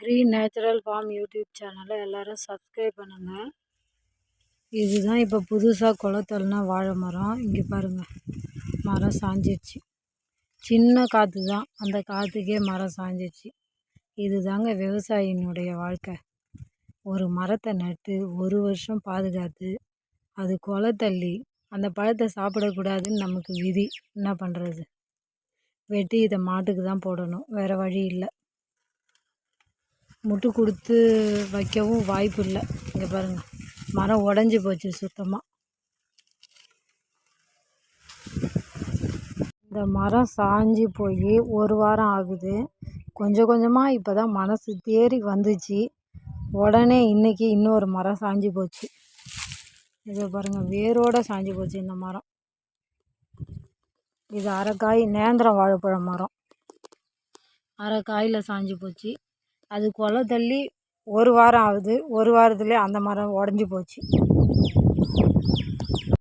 Green natural form YouTube சேனலை எல்லோரும் subscribe பண்ணுங்கள். இதுதான் இப்போ புதுசாக குளத்தள்ளின வாழை மரம். இங்கே பாருங்கள், மரம் சாஞ்சிடுச்சு. சின்ன காற்று தான், அந்த காற்றுக்கே மரம் சாஞ்சிடுச்சு. இது தாங்க விவசாயினுடைய வாழ்க்கை. ஒரு மரத்தை நட்டு ஒரு வருஷம் பாதுகாத்து அது குளத்தள்ளி அந்த பழத்தை சாப்பிடக்கூடாதுன்னு நமக்கு விதி. என்ன பண்ணுறது? வெட்டி இதை மாட்டுக்கு தான் போடணும், வேறு வழி இல்லை. முட்டு கொடுத்து வைக்கவும் வாய்ப்பு இல்லை. இங்கே பாருங்கள், மரம் உடஞ்சி போச்சு சுத்தமாக. இந்த மரம் சாஞ்சி போய் ஒரு வாரம் ஆகுது. கொஞ்சம் கொஞ்சமாக இப்போ தான் மனசு தேறி வந்துச்சு. உடனே இன்றைக்கி இன்னொரு மரம் சாஞ்சி போச்சு. இதை பாருங்கள், வேரோடு சாஞ்சி போச்சு இந்த மரம். இது அரைக்காய் நேந்திரம் வாழைப்பழ மரம். அரைக்காயில் சாஞ்சி போச்சு. அது குளத்தள்ளி ஒரு வாரம் ஆகுது. ஒரு வாரத்துலேயே அந்த மரம் உடஞ்சி போச்சு.